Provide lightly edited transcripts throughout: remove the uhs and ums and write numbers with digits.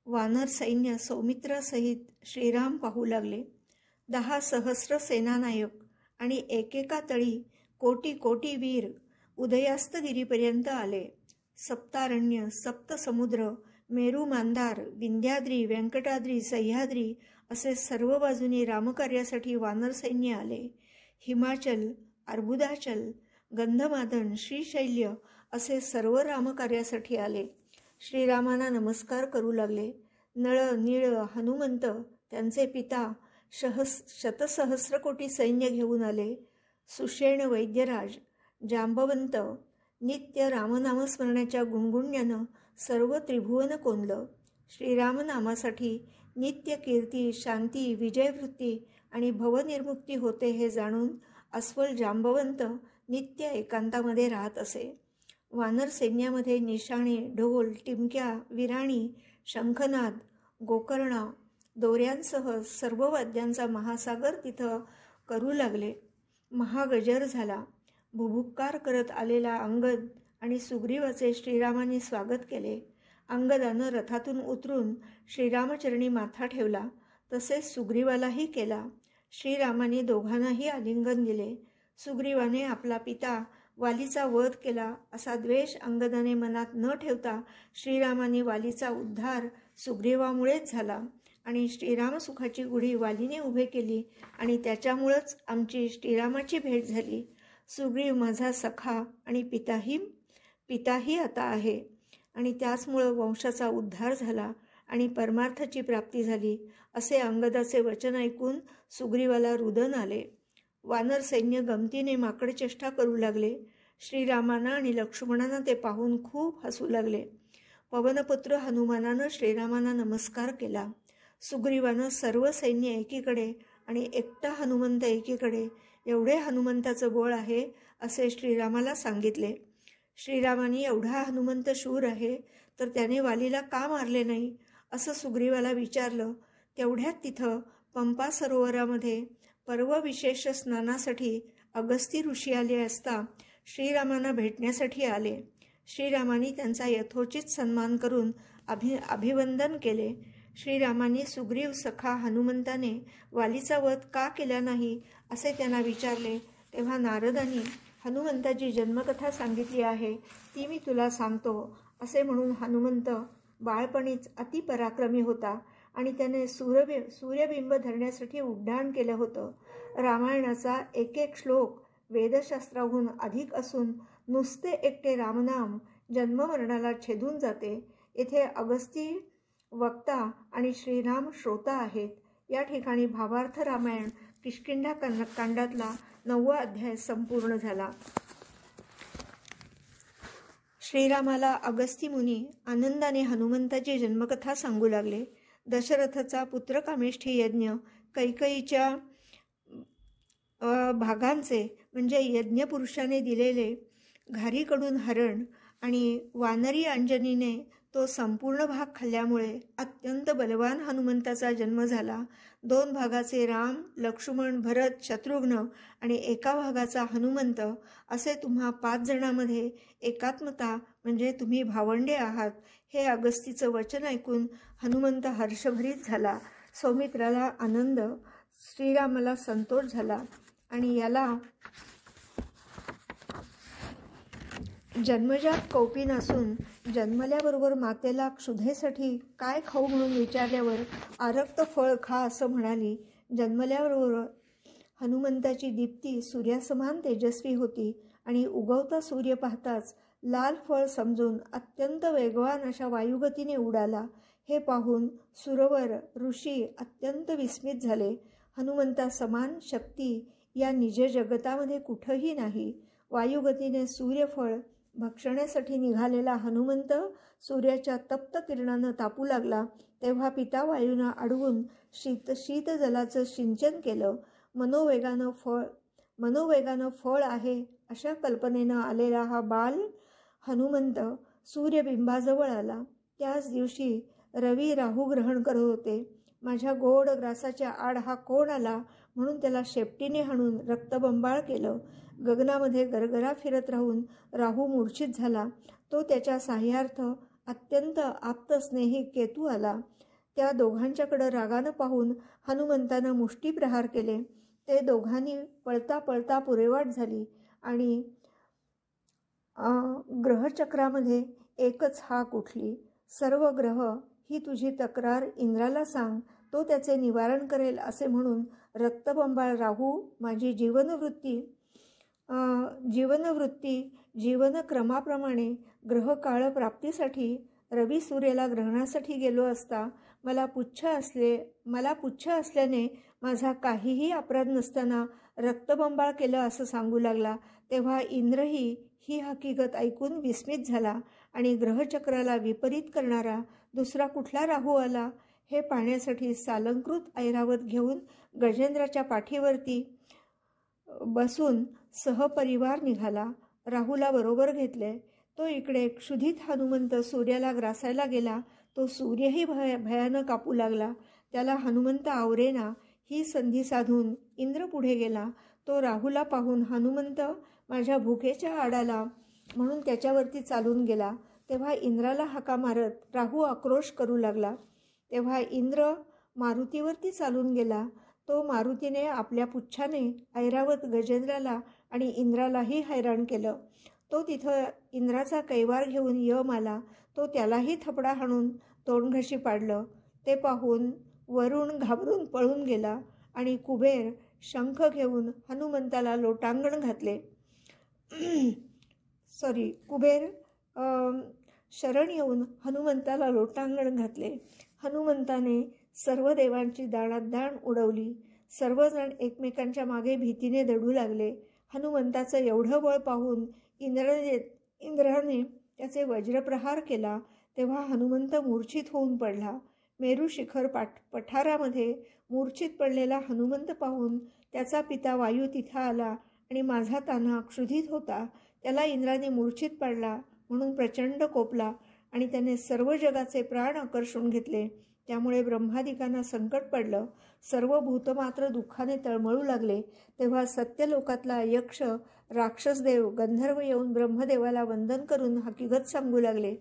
वानर सैन्य सौमित्रासहित श्रीराम पाहू लागले. 10 सहस्र सेनानायक आणि एकेका तळी कोटी कोटी वीर उदयास्तगिरीपर्यंत आले. सप्तारण्य, सप्तसमुद्र, मेरू, मांधार, विंध्याद्री, व्यंकटाद्री, सह्याद्री असे सर्व बाजूनी रामकार्यासाठी वानर सैन्य आले. हिमाचल, अर्बुदाचल, गंधमादन, श्रीशैल्य असे सर्व रामकार्यासाठी आले. श्रीरामांना नमस्कार करू लागले. नळ, नीळ, हनुमंत त्यांचे पिता शतसहस्र कोटी सैन्य घेऊन आले. सुषेण वैद्यराज, जांबवंत नित्य रामनामस्मरणाच्या गुणगुण्यानं सर्व त्रिभुवन कोंदलं. श्रीरामनामासाठी नित्य कीर्ती, शांती, विजयवृत्ती आणि भवनिर्मुक्ती होते हे जाणून अस्वल जांबवंत नित्य एकांतामध्ये राहत असे. वानर सैन्यामध्ये निशाणे, ढोल, टिमक्या, विराणी, शंखनाद, गोकर्णा, दोऱ्यांसह सर्व वाद्यांचा महासागर तिथं करू लागले. महागजर झाला. भुभुक्कार करत आलेला अंगद आणि सुग्रीवाचे श्रीरामांनी स्वागत केले. अंगदानं रथातून उतरून श्रीरामचरणी माथा ठेवला, तसेच सुग्रीवालाही केला. श्रीरामांनी दोघांनाही आलिंगन दिले. सुग्रीवाने आपला पिता वालीचा वध केला असा द्वेष अंगदाने मनात न ठेवता श्रीरामांनी वालीचा उद्धार सुग्रीवामुळेच झाला आणि श्रीरामसुखाची गुढी वालीने उभे केली आणि त्याच्यामुळंच आमची श्रीरामाची भेट झाली. सुग्रीव माझा सखा आणि पिताही आता आहे आणि त्याचमुळं वंशाचा उद्धार झाला आणि परमार्थाची प्राप्ती झाली असे अंगदाचे वचन ऐकून सुग्रीवाला रुदन आले. वानर सैन्य गमतीने माकडचेष्टा करू लागले. श्रीरामांना आणि लक्ष्मणांना ते पाहून खूप हसू लागले. पवनपुत्र हनुमानानं श्रीरामांना नमस्कार केला. सुग्रीवानं सर्व सैन्य एकीकडे आणि एकटा हनुमंत एकीकडे, एवढे हनुमंताचं बळ आहे असे श्रीरामाला सांगितले. श्रीरामांनी एवढा हनुमंत शूर आहे तर त्याने वालीला का मारले नाही असं सुग्रीवाला विचारलं. तेवढ्यात तिथं पंपा सरोवरामध्ये पर्वविशेष स्नानासाठी अगस्ती ऋषी आले असता श्रीरामांना भेटण्यासाठी आले. श्रीरामांनी त्यांचा यथोचित सन्मान करून अभिवंदन केले. श्रीरामांनी सुग्रीव सखा हनुमंताने वालीचा वध का केला नाही असे त्यांना विचारले. तेव्हा नारदांनी हनुमंताची जन्मकथा सांगितली आहे, ती मी तुला सांगतो असे म्हणून हनुमंत बाळपणीच अतिपराक्रमी होता आणि त्याने सूर्यबिंब धरण्यासाठी उड्डाण केलं होतं. रामायणाचा एक एक श्लोक वेदशास्त्राहून अधिक असून नुसते एकटे रामनाम जन्ममरणाला छेदून जाते. येथे अगस्ती वक्ता आणि श्रीराम श्रोता आहेत. या ठिकाणी भावार्थ रामायण किष्किंधा कांडातला 9वा अध्याय संपूर्ण झाला. श्रीरामाला अगस्ती मुनी आनंदाने हनुमंताची जन्मकथा सांगू लागले. दशरथाचा पुत्रकामेष्ठी यज्ञ, कैकईच्या भागांचे म्हणजे यज्ञपुरुषाने दिलेले घारीकडून हरण आणि वानरी अंजनीने तो संपूर्ण भाग खाल्ल्यामुळे अत्यंत बलवान हनुमंताचा जन्म झाला. 2 भागाचे राम, लक्ष्मण, भरत, शत्रुघ्न आणि एका भागाचा हनुमंत असे तुम्हा 5 जणांमध्ये एकात्मता म्हणजे तुम्ही भावंडे आहात हे अगस्तीचं वचन ऐकून हनुमंत हर्षभरीत झाला. सौमित्राला आनंद, श्रीरामाला संतोष झाला आणि याला जन्मजात कौपीन असून जन्मल्याबरोबर मातेला क्षुधेसाठी काय खाऊ म्हणून विचारल्यावर आरक्त फळ खा असं म्हणाली. जन्मल्याबरोबर हनुमंताची दीप्ती सूर्यासमान तेजस्वी होती आणि उगवता सूर्य पाहताच लाल फळ समजून अत्यंत वेगवान अशा वायुगतीने उडाला. हे पाहून सुरवर ऋषी अत्यंत विस्मित झाले. हनुमंता समान शक्ती या निज जगतामध्ये कुठंही नाही. वायुगतीने सूर्यफळ भक्षण्यासाठी निघालेला हनुमंत सूर्याच्या तप्त किरणानं तापू लागला. तेव्हा पिता वायूनं अडवून शीतजलाचं सिंचन केलं. मनोवेगानं फळ आहे अशा कल्पनेनं आलेला हा बाल हनुमंत सूर्यबिंबाजवळ आला. त्याच दिवशी रवी राहू ग्रहण करत होते. माझ्या गोड ग्रासाच्या आड हा कोण आला म्हणून त्याला शेपटीने हाणून रक्तबंबाळ केलं. गगनामध्ये गरगरा फिरत राहून राहू मूर्छित झाला. तो त्याच्या साह्यार्थ अत्यंत आप्तस्नेही केतू आला. त्या दोघांच्याकडं रागानं पाहून हनुमंतानं मुष्टीप्रहार केले. ते दोघांनी पळता पळता पुरेवाट झाली आणि ग्रहचक्रामध्ये एकच हाक उठली, सर्व ग्रह ही तुझी तक्रार इंद्राला सांग, तो त्याचे निवारण करेल असे म्हणून रक्तबंबाळ राहू माझी जीवनक्रमाप्रमाणे ग्रहकाळ प्राप्तीसाठी रवी सूर्याला ग्रहणासाठी गेलो असता मला पुच्छ असल्याने माझा काहीही अपराध नसताना रक्तबंबाळ केलं असं सांगू लागला. तेव्हा इंद्रही ही हकीकत ऐकून विस्मित झाला आणि ग्रहचक्राला विपरीत करणारा दुसरा कुठला राहू आला हे पाहण्यासाठी सालंकृत ऐरावत घेऊन गजेंद्राच्या पाठीवरती बसून सहपरिवार निघाला. राहूला बरोबर घेतले. तो इकडे क्षुधित हनुमंत सूर्याला ग्रासायला गेला. तो सूर्यही भयानक कापू लागला. त्याला हनुमंत आवरेना. ही संधी साधून इंद्र पुढे गेला. तो राहूला पाहून हनुमंत माझ्या भुकेच्या आडाला म्हणून त्याच्यावरती चालून गेला. तेव्हा इंद्राला हाका मारत राहू आक्रोश करू लागला. तेव्हा इंद्र मारुतीवरती चालून गेला. तो मारुतीने आपल्या पुच्छाने ऐरावत गजेंद्राला आणि इंद्रालाही हैराण केलं. तो तिथं इंद्राचा कैवार घेऊन यम आला. तो त्यालाही थपडा हाणून तोंडघशी पाडलं. ते पाहून वरुण घाबरून पळून गेला आणि कुबेर शंख घेऊन हनुमंताला लोटांगण घातले. कुबेर शरण येऊन हनुमंताला लोटांगण घातले. हनुमंताने सर्व देवांची दाणादाण उडवली. सर्वजण एकमेकांच्या मागे भीतीने दडू लागले. हनुमंताचं एवढं बळ पाहून इंद्राने त्याचे वज्रप्रहार केला. तेव्हा हनुमंत मूर्छित होऊन पडला. मेरू शिखर पठारामध्ये मूर्छित पडलेला हनुमंत पाहून त्याचा पिता वायू तिथं आला आणि माझा तान्हा क्षुधित होता. त्याला इंद्राने मूर्छित पाडला म्हणून प्रचंड कोपला आणि त्याने सर्व जगाचे प्राण आकर्षून घेतले. त्यामुळे ब्रह्मादिकांना संकट पडलं. सर्व भूत मात्र दुःखाने तळमळू लागले. तेव्हा सत्यलोकातला यक्ष, राक्षसदेव, गंधर्व येऊन ब्रह्मदेवाला वंदन करून हकीकत सांगू लागले.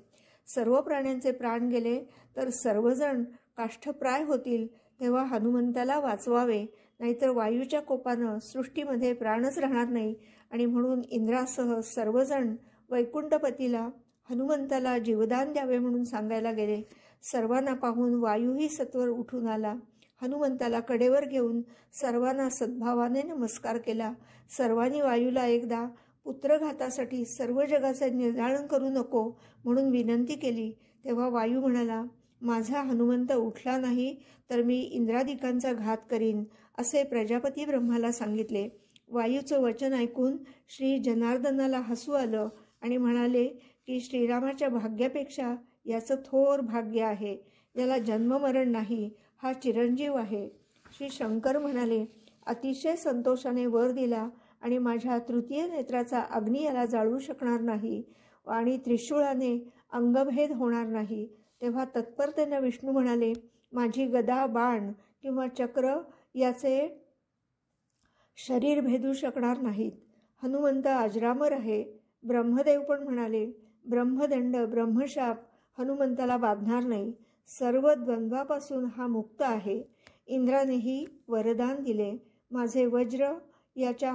सर्व प्राण्यांचे प्राण गेले तर सर्वजण काष्ठप्राय होतील. तेव्हा हनुमंताला वाचवावे, नाहीतर वायूच्या कोपानं सृष्टीमध्ये प्राणच राहणार नाही. आणि म्हणून इंद्रासह सर्वजण वैकुंठपतीला हनुमंताला जीवदान द्यावे म्हणून सांगायला गेले. सर्वांना पाहून वायूही सत्वर उठून आला. हनुमंताला कडेवर घेऊन सर्वांना सद्भावाने नमस्कार केला. सर्वांनी वायूला एकदा पुत्रघातासाठी सर्व जगाचे निर्धारण करू नको म्हणून विनंती केली. तेव्हा वायू म्हणाला, माझा हनुमंत उठला नाही तर मी इंद्रादिकांचा घात करीन असे प्रजापती ब्रह्माला सांगितले. वायूचं वचन ऐकून श्री जनार्दनाला हसू आलं आणि म्हणाले की श्रीरामाच्या भाग्यापेक्षा याचं थोर भाग्य आहे. याला जन्ममरण नाही, हा चिरंजीव आहे. श्री शंकर म्हणाले, अतिशय संतोषाने वर दिला आणि माझ्या तृतीय नेत्राचा अग्नी याला जाळू शकणार नाही आणि त्रिशूळाने अंगभेद होणार नाही. तेव्हा तत्परतेने विष्णू म्हणाले, माझी गदा, बाण किंवा चक्र याचे शरीर भेदू शकणार नाहीत. हनुमंत अजरामर आहे. ब्रह्मदेव पण म्हणाले, ब्रह्मदंड, ब्रह्मशाप हनुमंताला बाधणार नाही. सर्व द्वंद्वापासून हा मुक्त आहे. इंद्रानेही वरदान दिले. माझे वज्र याच्या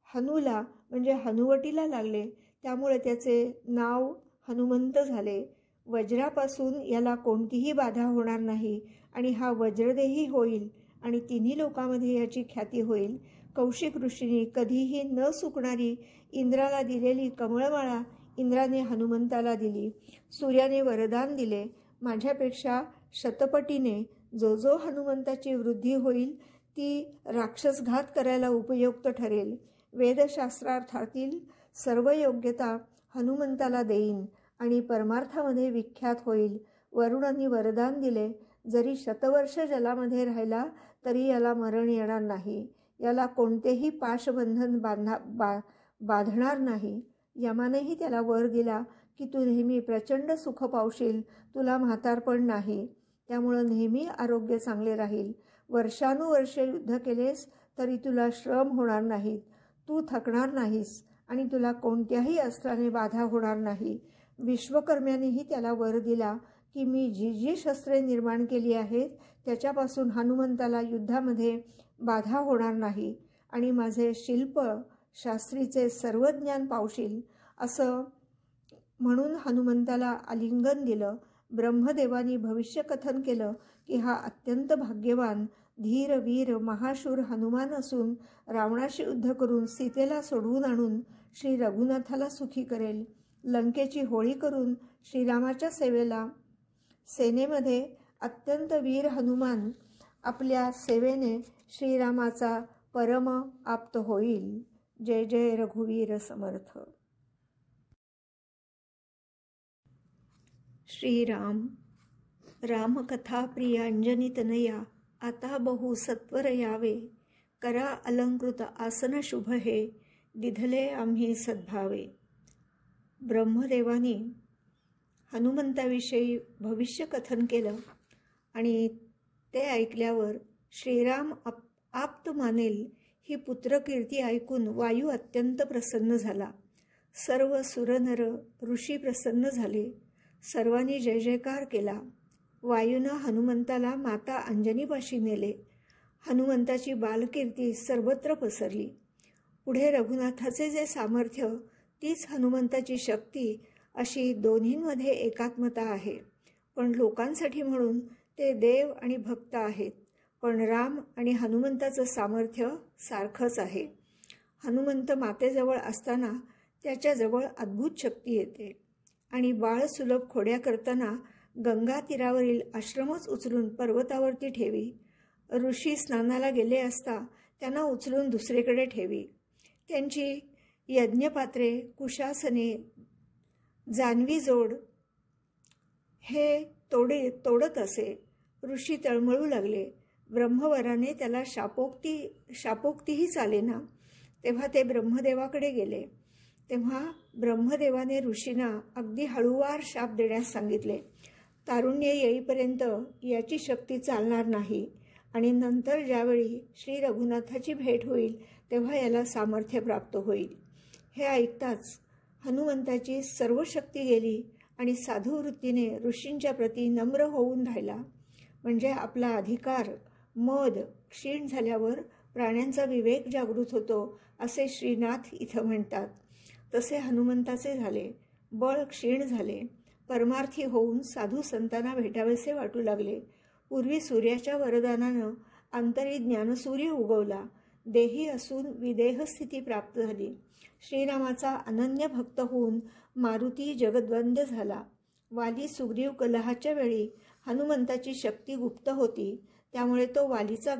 हनुला म्हणजे हनुवटीला लागले. त्यामुळे त्याचे नाव हनुमंत झाले. वज्रापासून याला कोणतीही बाधा होणार नाही आणि हा वज्रदेही होईल आणि तिन्ही लोकांमध्ये याची ख्याती होईल. कौशिक ऋषींनी कधीही न सुकणारी इंद्राला दिलेली कमळमाळा इंद्राने हनुमंताला दिली. सूर्याने वरदान दिले, माझ्यापेक्षा शतपटीने जो हनुमंताची वृद्धी होईल ती राक्षसघात करायला उपयुक्त ठरेल. वेदशास्त्रार्थातील सर्व योग्यता हनुमंताला देईन आणि परमार्थामध्ये विख्यात होईल. वरुणांनी वरदान दिले, जरी शतवर्ष जलामध्ये राहिला तरी याला मरण येणार नाही. याला कोणतेही पाशबंधन बांधणार नाही. यमानेही त्याला वर दिला की तू नेहमी प्रचंड सुख पावशील. तुला म्हातारपण नाही. त्यामुळं नेहमी आरोग्य चांगले राहील. वर्षानुवर्षे युद्ध केलेस तरी तुला श्रम होणार नाहीत. तू थकणार नाहीस आणि तुला कोणत्याही अस्त्राने बाधा होणार नाही. विश्वकर्म्यानेही त्याला वर दिला की मी जी जी शस्त्रे निर्माण केली आहेत त्याच्यापासून हनुमंताला युद्धामध्ये बाधा होणार नाही आणि माझे शिल्प शास्त्रीचे सर्व ज्ञान पावशील असं म्हणून हनुमंताला आलिंगन दिलं. ब्रह्मदेवानी भविष्यकथन केलं की हा अत्यंत भाग्यवान धीर वीर महाशूर हनुमान असून रावणाशी युद्ध करून सीतेला सोडवून आणून श्री रघुनाथाला सुखी करेल. लंकेची होळी करून श्रीरामाच्या सेनेमध्ये अत्यंत वीर हनुमान आपल्या सेवेने श्रीरामाचा परम आप्त होईल. जय जय रघुवीर समर्थ. श्रीराम रामकथा प्रियांजनी तनया आता बहु सत्वर यावे करा अलंकृत आसन शुभ हे दिधले आम्ही सद्भावे. ब्रह्मदेवाने हनुमंताविषयी भविष्यकथन केलं आणि ते ऐकल्यावर श्रीराम आप्त मानेल ही पुत्रकीर्ती ऐकून वायू अत्यंत प्रसन्न झाला. सर्व सुरनर ऋषी प्रसन्न झाले. सर्वांनी जय जयकार केला. वायूनं हनुमंताला माता अंजनीपाशी नेले. हनुमंताची बालकीर्ती सर्वत्र पसरली. पुढे रघुनाथाचे जे सामर्थ्य तीच हनुमंताची शक्ती अशी दोन्हींमध्ये एकात्मता आहे. पण लोकांसाठी म्हणून ते देव आणि भक्त आहेत. पण राम आणि हनुमंताचं सामर्थ्य सारखंच आहे. हनुमंत मातेजवळ असताना त्याच्याजवळ अद्भुत शक्ती येते आणि बाळसुलभ खोड्या करताना गंगा तीरावरील आश्रमच उचलून पर्वतावरती ठेवी. ऋषी स्नानाला गेले असता त्यांना उचलून दुसरीकडे ठेवी. त्यांची यज्ञपात्रे कुशासने जानवी जोड हे तोडत असे. ऋषी तळमळू लागले. ब्रह्मवराने त्याला शापोक्तीही चालेना. तेव्हा ते ब्रह्मदेवाकडे गेले. तेव्हा ब्रह्मदेवाने ऋषींना अगदी हळूवार शाप देण्यास सांगितले. तारुण्य येईपर्यंत याची शक्ती चालणार नाही आणि नंतर ज्यावेळी श्री रघुनाथाची भेट होईल तेव्हा याला सामर्थ्य प्राप्त होईल. हे ऐकताच हनुमंताची सर्व शक्ती गेली आणि साधुवृत्तीने ऋषींच्या प्रती नम्र होऊन राहिला. म्हणजे आपला अधिकार मद क्षीण झाल्यावर प्राण्यांचा विवेक जागृत होतो असे श्रीनाथ इथं म्हणतात. तसे हनुमंताचे झाले. बळ क्षीण झाले. परमार्थी होऊन साधू संतांना भेटावेसे वाटू लागले. पूर्वी सूर्याच्या वरदानानं अंतरी ज्ञानसूर्य उगवला. देही असून विदेह स्थिती प्राप्त झाली. श्रीरामाचा अनन्य भक्त होऊन मारुती जगद्वंद्य झाला. वाली सुग्रीव कलहाच्या वेळी हनुमंताची शक्ती गुप्त होती. त्यामुळे तो वालीचा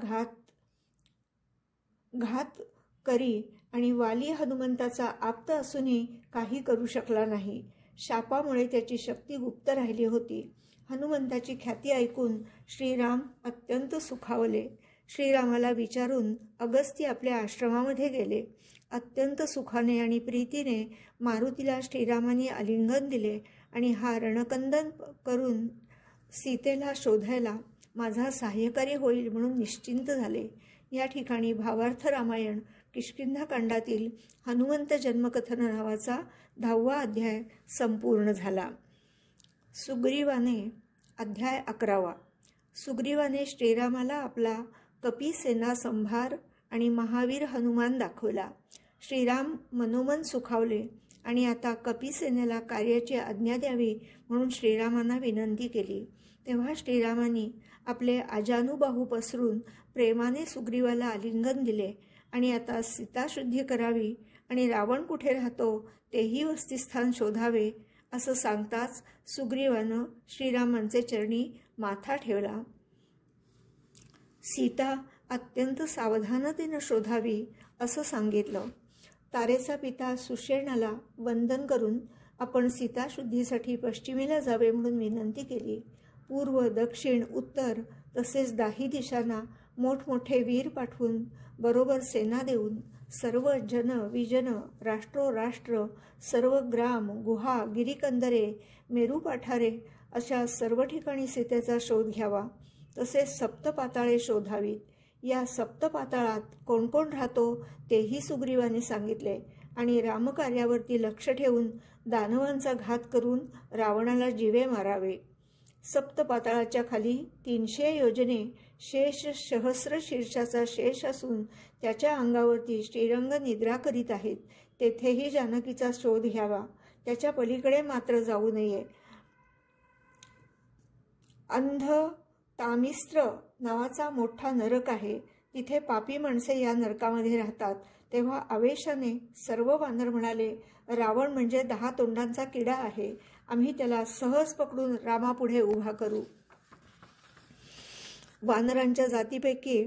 घात करी आणि वाली हनुमंताचा आप्त असूनही काही करू शकला नाही. शापामुळे त्याची शक्ती गुप्त राहिली होती. हनुमंताची ख्याती ऐकून श्रीराम अत्यंत सुखावले. श्रीरामाला विचारून अगस्त्य आपल्या आश्रमामध्ये गेले. अत्यंत सुखाने आणि प्रीतीने मारुतीला श्रीरामाने आलिंगन दिले आणि हा रणकंदन करून सीतेला शोधायला माझा सहाय्यकारी होईल म्हणून निश्चिंत झाले. या ठिकाणी भावार्थ रामायण किष्किंधाकांडातील हनुमंत जन्मकथन नावाचा 10वा अध्याय संपूर्ण झाला. सुग्रीवाने अध्याय 11. सुग्रीवाने श्रीरामाला आपला कपीसेना संभार आणि महावीर हनुमान दाखवला. श्रीराम मनोमन सुखावले आणि आता कपीसेनेला कार्याची आज्ञा द्यावी म्हणून श्रीरामांना विनंती केली. तेव्हा श्रीरामांनी आपले अजानुबाहू पसरून प्रेमाने सुग्रीवाला आलिंगन दिले आणि आता सीताशुद्धी करावी आणि रावण कुठे राहतो तेही वस्तिस्थान शोधावे असं सांगताच सुग्रीवानं श्रीरामांचे चरणी माथा ठेवला. सीता अत्यंत सावधानतेनं शोधावी असं सांगितलं. तारेचा पिता सुषेणाला वंदन करून आपण सीताशुद्धीसाठी पश्चिमेला जावे म्हणून विनंती केली. पूर्व दक्षिण उत्तर तसेच 10 दिशांना मोठमोठे वीर पाठवून बरोबर सेना देऊन सर्व जन विजन राष्ट्रोराष्ट्र सर्व ग्राम गुहा गिरीकंदरे मेरू पाठारे अशा सर्व ठिकाणी सीतेचा शोध घ्यावा. तसेच सप्तपाताळे शोधावीत. या सप्तपाताळात कोण कोण राहतो तेही सुग्रीवाने सांगितले आणि रामकार्यावरती लक्ष ठेवून दानवांचा घात करून रावणाला जिवे मारावे. सप्तपाताळाच्या खाली 300 योजने शेष सहस्र शीर्षाचा शेष असून त्याच्या अंगावरती श्रीरंग निद्रा करीत आहेत. तेथेही जानकीचा शोध घ्यावा, त्याच्या पलीकडे मात्र जाऊ नये. अंध तामिस्त्र नावाचा मोठा नरक आहे. तिथे पापी माणसे या नरकामध्ये राहतात. तेव्हा आवेशाने सर्व वानर म्हणाले, रावण म्हणजे 10 तोंडांचा किडा आहे. आम्ही त्याला सहज पकडून रामापुढे उभा करू. वानरांच्या जातीपैकी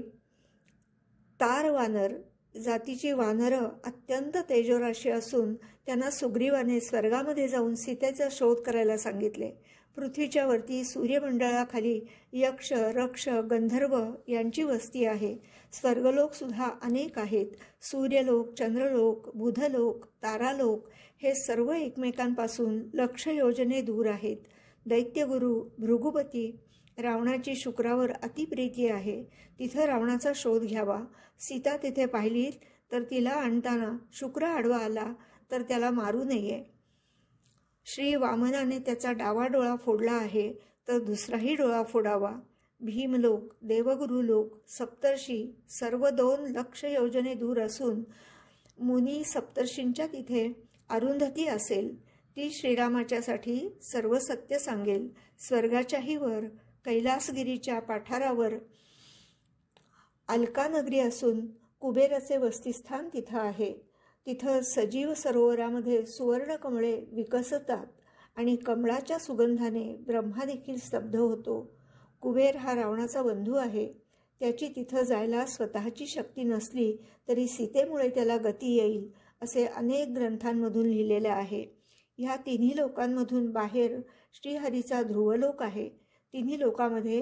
तार वानर जातीची वानरं अत्यंत तेजोराशी असून त्यांना सुग्रीवाने स्वर्गामध्ये जाऊन सीतेचा शोध करायला सांगितले. पृथ्वीच्या वरती सूर्यमंडळाखाली यक्ष, रक्ष, गंधर्व यांची वस्ती आहे. स्वर्गलोक सुद्धा अनेक आहेत. सूर्यलोक, चंद्रलोक, बुधलोक, तारालोक हे सर्व एकमेकांपासून लक्ष योजने दूर आहेत. दैत्यगुरु भृगुपती रावणाची शुक्रावर अतिप्रीती आहे. तिथं रावणाचा शोध घ्यावा. सीता तिथे पाहिली तर तिला आणताना शुक्र आडवा आला तर त्याला मारू नये. श्री वामनाने त्याचा डावा डोळा फोडला आहे तर दुसराही डोळा फोडावा. भीमलोक, देवगुरुलोक, सप्तर्षी सर्व 2 लक्ष योजने दूर असून मुनी सप्तर्षींच्या तिथे अरुंधती असेल. ती श्रीरामाच्यासाठी सर्व सत्य सांगेल. स्वर्गाच्याही वर कैलासगिरीच्या पाठारावर अलकानगरी असून कुबेराचे वस्तीस्थान तिथं आहे. तिथं सजीव सरोवरामध्ये सुवर्णकमळे विकसतात आणि कमळाच्या सुगंधाने ब्रह्मा देखील स्तब्ध होतो. कुबेर हा रावणाचा बंधू आहे. त्याची तिथं जायला स्वतःची शक्ती नसली तरी सीतेमुळे त्याला गती येईल असे अनेक ग्रंथांमधून लिहिलेले आहे. ह्या 3 लोकांमधून बाहेर श्रीहरीचा ध्रुवलोक आहे. 3 लोकांमध्ये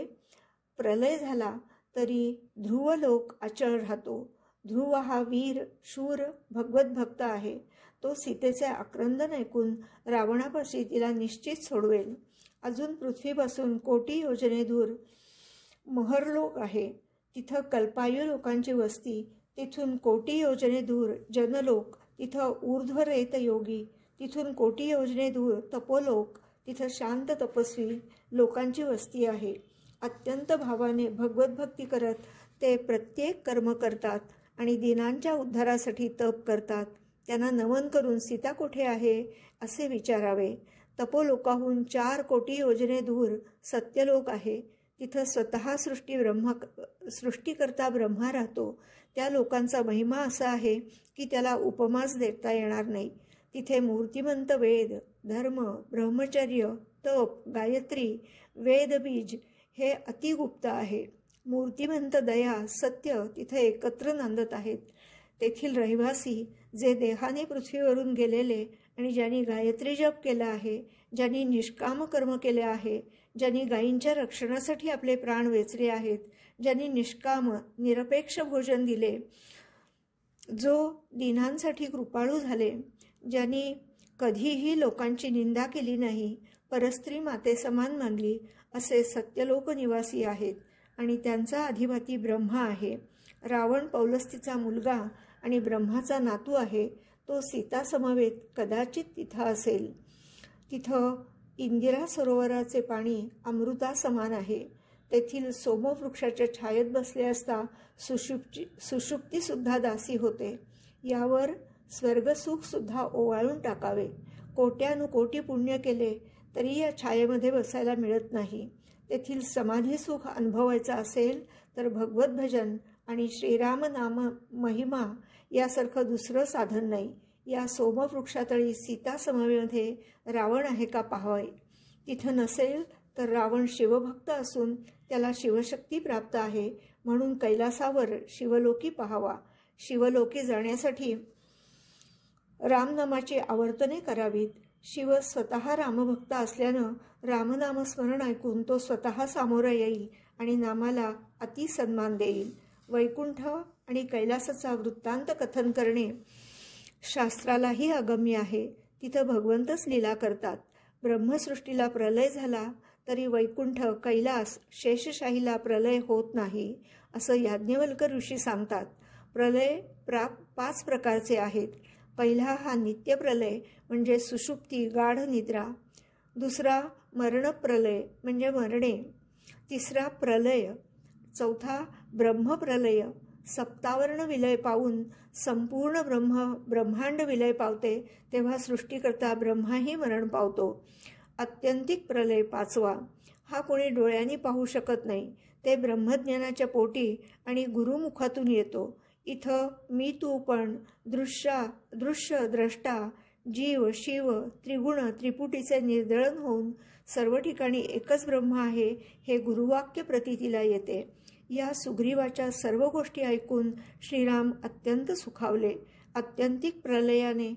प्रलय झाला तरी ध्रुवलोक अचळ राहतो. ध्रुव हा वीर, शूर, भगवत भक्त आहे. तो सीतेचे आक्रंदन ऐकून रावणापाशी तिला निश्चित सोडवेल. अजून पृथ्वीपासून कोटी योजने दूर महरलोक आहे. तिथं कल्पायू लोकांची वस्ती. तिथून कोटी योजने दूर जनलोक. तिथं ऊर्ध्वरेत योगी. तिथून कोटी योजने दूर तपोलोक. तिथं शांत तपस्वी लोकांची वस्ती आहे. अत्यंत भावाने भगवत भक्ती करत ते प्रत्येक कर्म करतात आणि दिनांच्या उद्धारासाठी तप करतात. त्यांना नमन करून सीता कुठे आहे असे विचारावे. तपोलोकाहून 4 कोटी योजने दूर सत्यलोक आहे. तिथं स्वतः सृष्टीकर्ता ब्रह्मा राहतो. त्या लोकांचा महिमा असा आहे की त्याला उपमाच देता येणार नाही. तिथे मूर्तिमंत वेद, धर्म, ब्रह्मचर्य, तप, गायत्री, वेदबीज हे अतिगुप्त आहे. मूर्तिमंत दया, सत्य तिथे एकत्र नांदत आहेत. तेथील रहिवासी जे देहाने पृथ्वीवरून गेलेले आणि ज्यांनी गायत्री जप केला आहे, ज्यांनी निष्काम कर्म केले आहे, ज्यांनी गायींच्या रक्षणासाठी आपले प्राण वेचले आहेत, ज्यांनी निष्काम निरपेक्ष भोजन दिले, जो दिनांसाठी कृपाळू झाले, ज्यांनी कधीही लोकांची निंदा केली नाही, परस्त्री माते समान मानली, असे सत्यलोक निवासी आहेत आणि त्यांचा अधिपती ब्रह्मा आहे. रावण पौलस्तीचा मुलगा आणि ब्रह्माचा नातू आहे. तो सीता समवेत कदाचित तिथं असेल. तिथं इंदिरा सरोवराचे पाणी अमृता समान आहे. तेथील सोमवृक्षाच्या छायेत बसले असता सुषुप्तीसुद्धा दासी होते. यावर स्वर्गसुखसुद्धा ओवाळून टाकावे. कोट्यानुकोटी पुण्य केले तरी या छायेमध्ये बसायला मिळत नाही. तेथील समाधी सुख अनुभवायचा असेल तर भगवत भजन आणि श्रीराम नाम महिमा यासारखं दुसरं साधन नाही. या सोमवृक्षातळी सीता समवेमध्ये रावण आहे का पाहावे. तिथं नसेल तर रावण शिवभक्त असून त्याला शिवशक्ती प्राप्त आहे म्हणून कैलासावर शिवलोकी पाहावा. शिवलोकी जाण्यासाठी रामनामाची आवर्तने करावीत. शिव स्वतः रामभक्त असल्यानं रामनामस्मरण ऐकून तो स्वतः सामोरा येईल आणि नामाला अतिसन्मान देईल. वैकुंठ आणि कैलासाचा वृत्तांत कथन करणे शास्त्रालाही अगम्य आहे. तिथं भगवंतच लीला करतात. ब्रह्मसृष्टीला प्रलय झाला तरी वैकुंठ, कैलास, शेषशाहीला प्रलय होत नाही असं याज्ञवल्क ऋषी सांगतात. प्रलय 5 प्रकारचे आहेत. पहिला हा नित्यप्रलय म्हणजे सुषुप्ती गाढ निद्रा, दुसरा मरणप्रलय म्हणजे मरणे, तिसरा प्रलय, चौथा ब्रह्मप्रलय. सप्तावर्ण विलय पावून संपूर्ण ब्रह्मांड विलय पावते तेव्हा सृष्टीकर्ता ब्रह्माही मरण पावतो. आत्यंतिक प्रलय पाचवा हा कोणी डोळ्यांनी पाहू शकत नाही, ते ब्रह्मज्ञानाच्या पोटी आणि गुरुमुखातून येतो. इथं मी तू पण दृश्य द्रष्टा जीव शिव त्रिगुण त्रिपुटीचे निर्दळन होऊन सर्व ठिकाणी एकच ब्रह्म आहे हे गुरुवाक्य प्रतीतीला येते. या सुग्रीवाच्या सर्व गोष्टी ऐकून श्रीराम अत्यंत सुखावले. आत्यंतिक प्रलयाने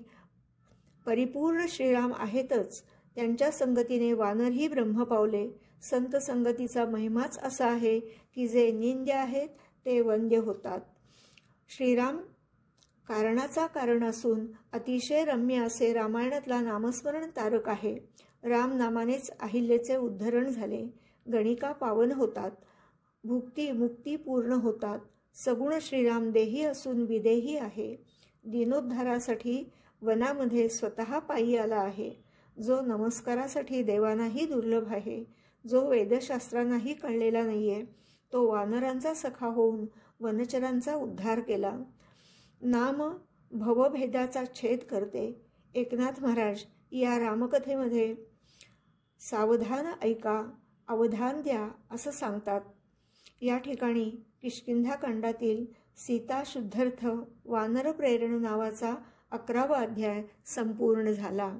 परिपूर्ण श्रीराम आहेतच, त्यांच्या संगतीने वानरही ब्रह्म पावले. संत संगतीचा महिमाच असा आहे की जे निंद्य आहेत ते वंद्य होतात. श्रीराम कारणाचा कारण असून अतिशय रम्य असे रामायणातला नामस्मरण तारक आहे. राम नामानेच अहिल्याचे उद्धरण झाले. गणिका पावन होतात, भुक्ती मुक्ती पूर्ण होतात. सगुण श्रीराम देही असून विदेही आहे. दिनोद्धारासाठी वनामध्ये स्वतः पायी आला आहे. जो नमस्कारासाठी देवांनाही दुर्लभ आहे, जो वेदशास्त्रांनाही कळलेला नाहीये, तो वानरांचा सखा होऊन वनचरांचा उद्धार केला. नाम भवभेदाचा छेद करते. एकनाथ महाराज या रामकथेमध्ये सावधान ऐका, अवधान द्या असं सांगतात. या ठिकाणी किष्किंधाकांडातील सीता शुद्धर्थ वानर प्रेरण नावाचा 11वा अध्याय संपूर्ण झाला.